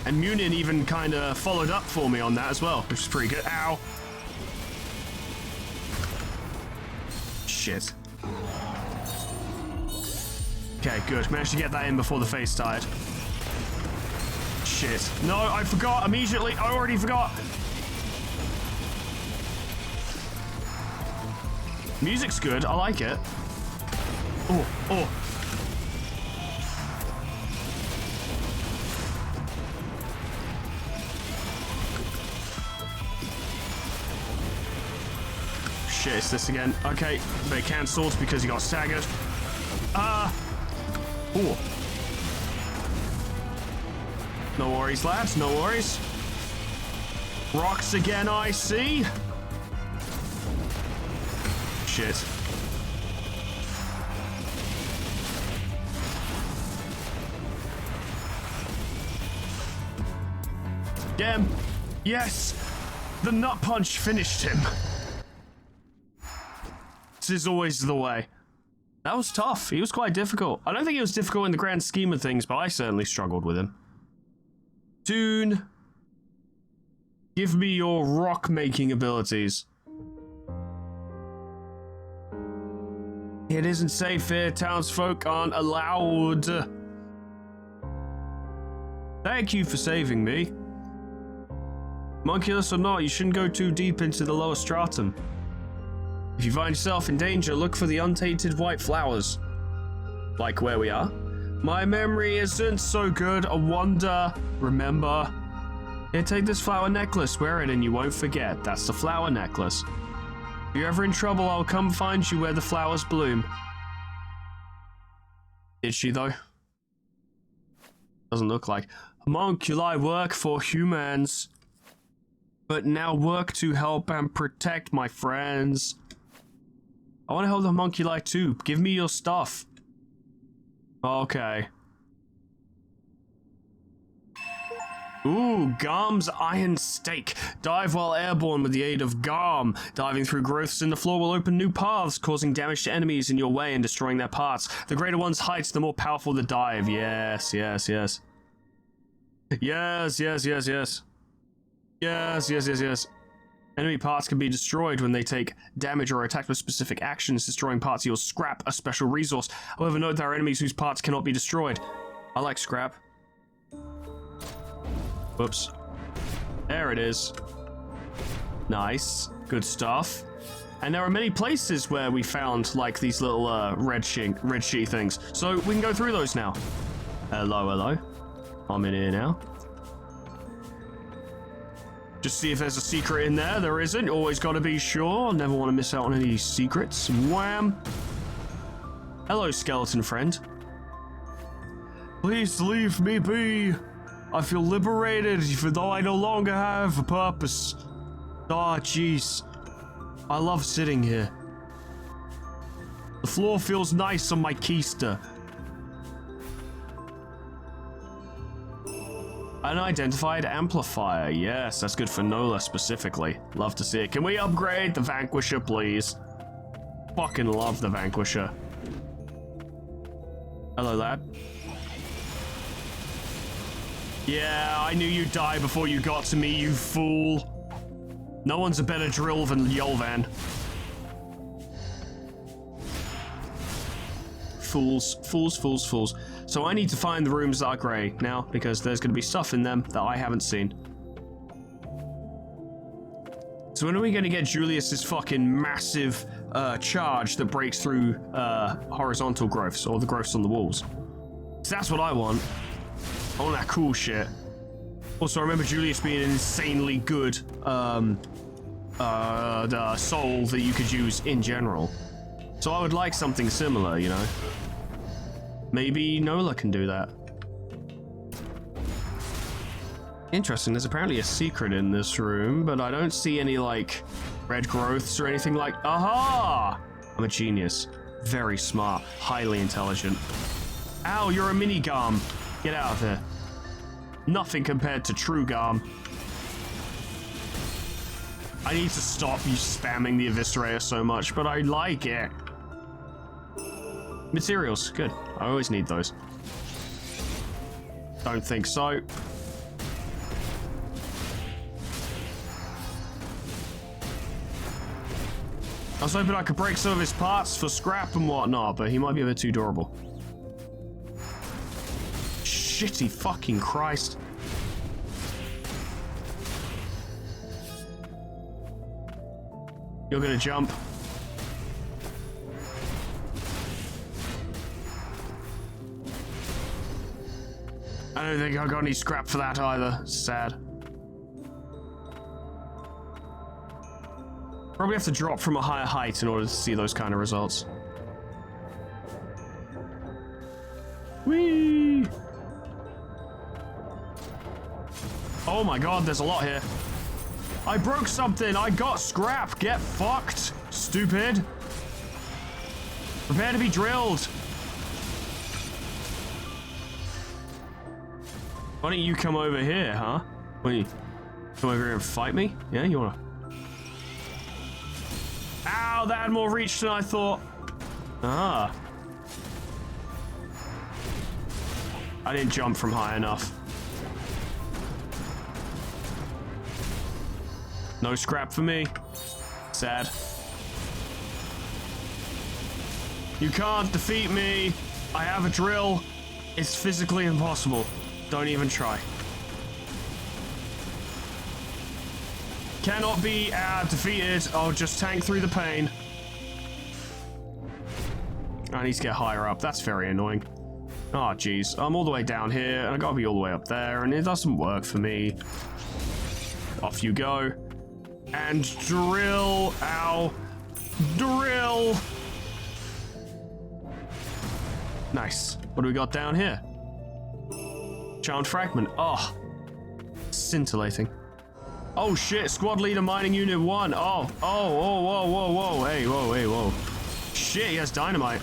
And Munin even kind of followed up for me on that as well, which is pretty good. Ow. Shit. Okay, good. Managed to get that in before the face died. Shit. No, I forgot immediately. I already forgot. Music's good. I like it. Oh, oh. Shit, it's this again. Okay, they cancelled because he got staggered. Oh. No worries, lads. No worries. Rocks again, I see. Shit. Get him. Yes. The nut punch finished him. This is always the way. That was tough. He was quite difficult. I don't think it was difficult in the grand scheme of things, but I certainly struggled with him. Toon, give me your rock-making abilities. It isn't safe here. Townsfolk aren't allowed. Thank you for saving me. Monculus or not, you shouldn't go too deep into the lower stratum. If you find yourself in danger, look for the untainted white flowers. Like where we are. My memory isn't so good. I wonder. Remember. Here, take this flower necklace. Wear it and you won't forget. That's the flower necklace. If you're ever in trouble, I'll come find you where the flowers bloom. Did she, though? Doesn't look like. Homunculi work for humans. But now work to help and protect my friends. I want to help the homunculi too. Give me your stuff. Okay. Ooh, Garm's Iron Stake. Dive while airborne with the aid of Garm. Diving through growths in the floor will open new paths, causing damage to enemies in your way and destroying their parts. The greater one's heights, the more powerful the dive. Yes, yes, yes. Yes, yes, yes, yes. Yes, yes, yes, yes. Enemy parts can be destroyed when they take damage or are attacked with specific actions. Destroying parts yields scrap, a special resource. However, note there are enemies whose parts cannot be destroyed. I like scrap. Whoops. There it is. Nice. Good stuff. And there are many places where we found, like, these little red sheet things. So we can go through those now. Hello, hello. I'm in here now. Just see if there's a secret in there. There isn't. Always got to be sure. Never want to miss out on any secrets. Wham. Hello, skeleton friend. Please leave me be. I feel liberated, even though I no longer have a purpose. Ah, jeez. I love sitting here. The floor feels nice on my keister. Unidentified amplifier. Yes, that's good for Nola specifically. Love to see it. Can we upgrade the Vanquisher, please? Fucking love the Vanquisher. Hello, lad. Yeah, I knew you'd die before you got to me, you fool. No one's a better drill than Yolvan. Fools, fools, fools, fools. So I need to find the rooms that are grey now, because there's going to be stuff in them that I haven't seen. So when are we going to get Julius's fucking massive charge that breaks through horizontal growths, or the growths on the walls? 'Cause that's what I want. I want that cool shit. Also, I remember Julius being an insanely good the soul that you could use in general. So I would like something similar, you know? Maybe Nola can do that. Interesting, there's apparently a secret in this room, but I don't see any, like, red growths or anything like... Aha! I'm a genius. Very smart. Highly intelligent. Ow, you're a mini Garm. Get out of here. Nothing compared to true Garm. I need to stop you spamming the Eviscerator so much, but I like it. Materials, good. I always need those. Don't think so. I was hoping I could break some of his parts for scrap and whatnot, but he might be a bit too durable. Shitty fucking Christ. You're gonna jump. I don't think I got any scrap for that either. Sad. Probably have to drop from a higher height in order to see those kind of results. Whee! Oh my god, there's a lot here. I broke something. I got scrap. Get fucked, stupid. Prepare to be drilled. Why don't you come over here, huh? Why don't you come over here and fight me? Yeah, you wanna... Ow, that had more reach than I thought. Ah. I didn't jump from high enough. No scrap for me. Sad. You can't defeat me. I have a drill. It's physically impossible. Don't even try. Cannot be defeated. I'll just tank through the pain. I need to get higher up. That's very annoying. Oh, jeez. I'm all the way down here, and I gotta be all the way up there, and it doesn't work for me. Off you go. And drill. Ow. Drill. Nice. What do we got down here? Charmed fragment. Oh. Scintillating. Oh shit, squad leader mining unit 1. Oh, whoa. Hey, whoa. Shit, he has dynamite.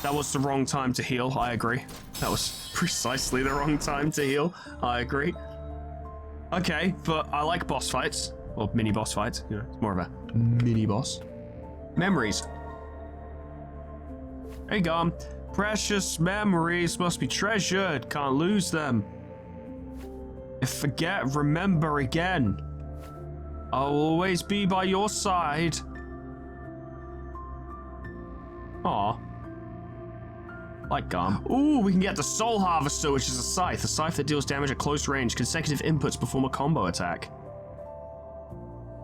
That was the wrong time to heal, I agree. That was precisely the wrong time to heal, I agree. Okay, but I like boss fights. Or mini boss fights, you know, it's more of a mini boss. Memories. Hey, Garm. Precious memories must be treasured, can't lose them. If forget, remember again. I'll always be by your side. Aw. Like Garm. Ooh, we can get the Soul Harvester, which is a scythe that deals damage at close range. Consecutive inputs perform a combo attack.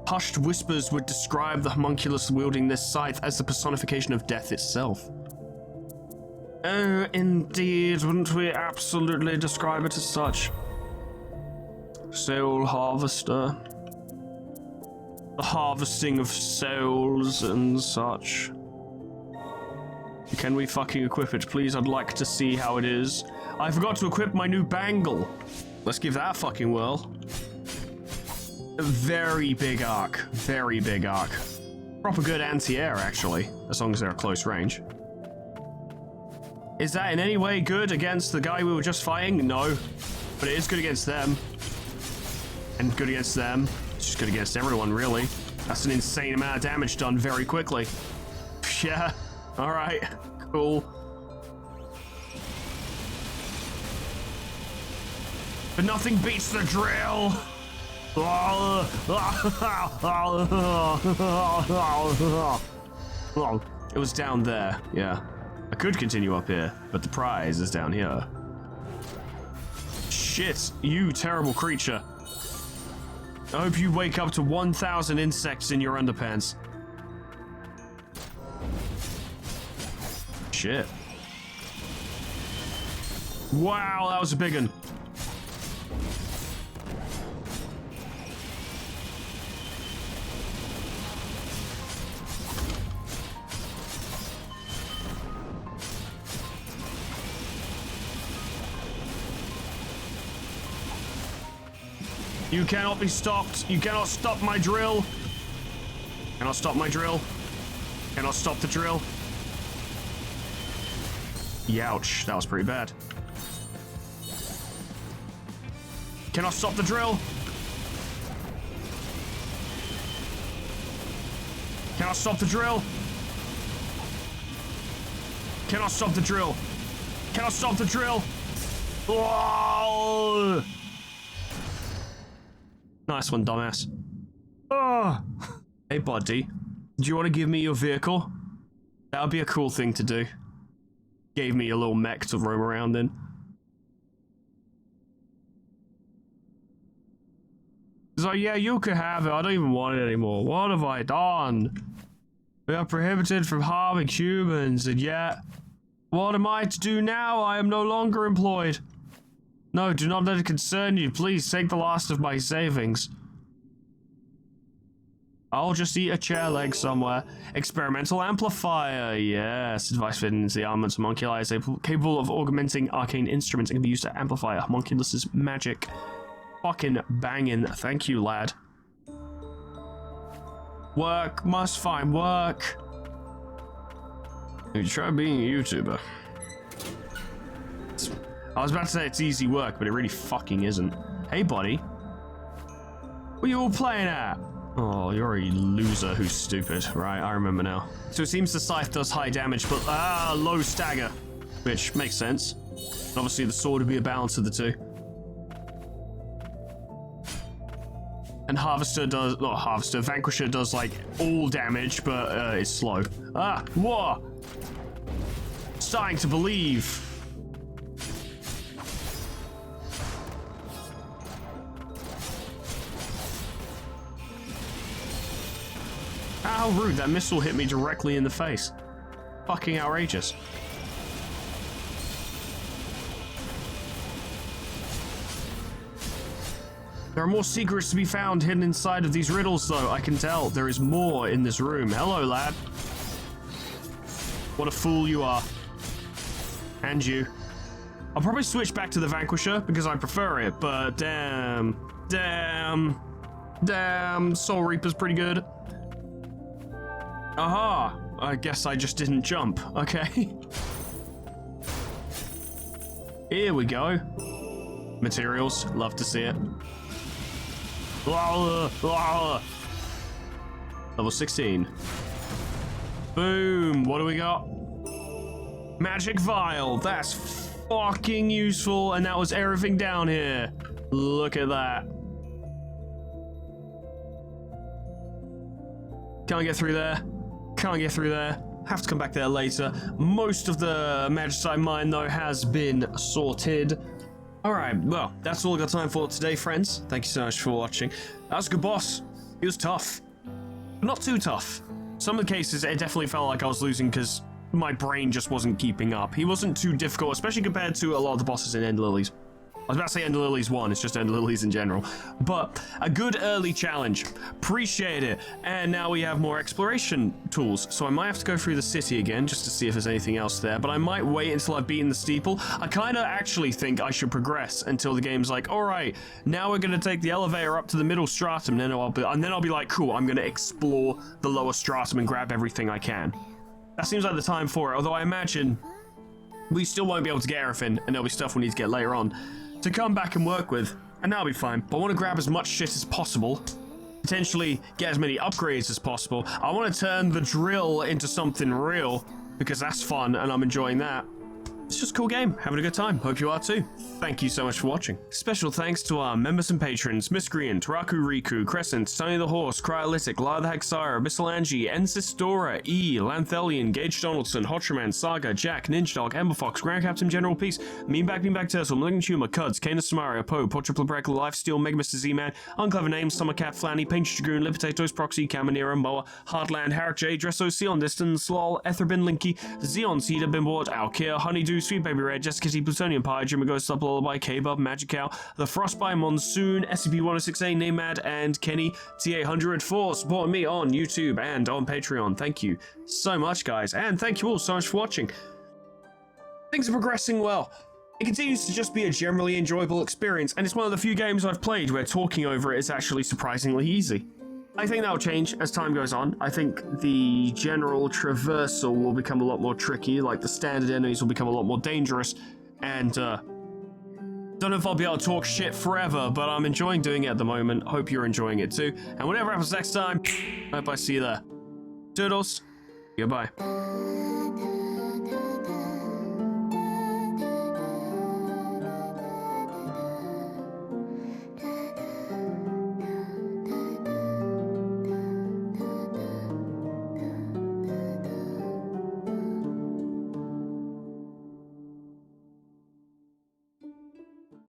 Hushed whispers would describe the homunculus wielding this scythe as the personification of death itself. Oh, indeed, wouldn't we absolutely describe it as such? Soul Harvester. The harvesting of souls and such. Can we fucking equip it, please? I'd like to see how it is. I forgot to equip my new bangle. Let's give that a fucking whirl. A very big arc. Very big arc. Proper good anti-air, actually, as long as they're at close range. Is that in any way good against the guy we were just fighting? No. But it is good against them. And good against them. It's just good against everyone, really. That's an insane amount of damage done very quickly. Yeah. Alright. Cool. But nothing beats the drill! It was down there, yeah. I could continue up here, but the prize is down here. Shit, you terrible creature. I hope you wake up to 1,000 insects in your underpants. Shit. Wow, that was a big one. You cannot be stopped. You cannot stop my drill. Cannot stop my drill. Cannot stop the drill. Youch, that was pretty bad. Cannot stop the drill. Cannot stop the drill. Cannot stop the drill. Cannot stop the drill. Whoa. Nice one, dumbass. Oh. Hey, buddy. Do you want to give me your vehicle? That would be a cool thing to do. Gave me a little mech to roam around in. He's like, yeah, you can have it. I don't even want it anymore. What have I done? We are prohibited from harming humans, and yet, what am I to do now? I am no longer employed. No, do not let it concern you. Please take the last of my savings. I'll just eat a chair leg somewhere. Experimental amplifier, yes. Device fitting into the armaments of Homunculi is capable of augmenting arcane instruments and can be used to amplify Homunculus's magic. Fucking banging. Thank you, lad. Work. Must find work. You try being a YouTuber. I was about to say it's easy work, but it really fucking isn't. Hey, buddy. What are you all playing at? Oh, you're a loser who's stupid. Right, I remember now. So it seems the scythe does high damage, but low stagger. Which makes sense. And obviously the sword would be a balance of the two. And Vanquisher does like all damage, but it's slow. Whoa! Starting to believe. How rude, that missile hit me directly in the face. Fucking outrageous. There are more secrets to be found hidden inside of these riddles, though. I can tell there is more in this room. Hello, lad. What a fool you are. And you. I'll probably switch back to the Vanquisher because I prefer it, but damn, Soul Reaper's pretty good. Aha! I guess I just didn't jump. Okay. Here we go. Materials. Love to see it. Level 16. Boom. What do we got? Magic Vial. That's fucking useful. And that was everything down here. Look at that. Can't get through there. Can't get through there. Have to come back there later. Most of the Magicite mine, though, has been sorted. Alright, well, that's all I got time for today, friends. Thank you so much for watching. That was a good boss. He was tough. But not too tough. Some of the cases, it definitely felt like I was losing because my brain just wasn't keeping up. He wasn't too difficult, especially compared to a lot of the bosses in End Lilies. I was about to say End Lilies 1, it's just End Lilies in general. But a good early challenge. Appreciate it. And now we have more exploration tools. So I might have to go through the city again just to see if there's anything else there. But I might wait until I've beaten the steeple. I kind of actually think I should progress until the game's like, all right, now we're going to take the elevator up to the middle stratum. And then I'll be like, cool, I'm going to explore the lower stratum and grab everything I can. That seems like the time for it. Although I imagine we still won't be able to get everything. And there'll be stuff we need to get later on to come back and work with, and that'll be fine. But I want to grab as much shit as possible, potentially get as many upgrades as possible. I want to turn the drill into something real, because that's fun, and I'm enjoying that. It's just a cool game, having a good time. Hope you are too. Thank you so much for watching. Special thanks to our members and patrons: Miscreant, Taraku Riku, Crescent, Tony the Horse, Cryolytic, Lara the Hexara, Abyssal Angie, Ensistora, E, Lanthelian, Gage Donaldson, Hotraman, Saga, Jack, Ninja Dog, Ember Fox, Grand Captain General Peace, Meanback Turtle, Malignant Humor, Cuds, Kana Samaria, Poe, Portriple Breck, Lifesteal, Mega Mr. Z-Man, Unclever Names, Summercat, Flanny, Painted Dragoon, Lipotatoes, Proxy, Caminera, Moa, Heartland, Harrick J, Dresso, Sion Distance, Lol, Etherbin, Linky, Xeon, Cedar, Bimbord, Alkir, Honeydew, Sweet Baby Red, Jessica T, Plutonium Pie, Jimmy Ghost, Sub Lullaby, K-Bub, Magic Cow, The Frostbite, Monsoon, SCP-106A, Namad, and Kenny TA104 supporting me on YouTube and on Patreon. Thank you so much, guys, and thank you all so much for watching. Things are progressing well. It continues to just be a generally enjoyable experience, and it's one of the few games I've played where talking over it is actually surprisingly easy. I think that'll change as time goes on. I think the general traversal will become a lot more tricky, like the standard enemies will become a lot more dangerous, and don't know if I'll be able to talk shit forever, but I'm enjoying doing it at the moment. Hope you're enjoying it too, and whatever happens next time, I hope I see you there. Toodles, goodbye.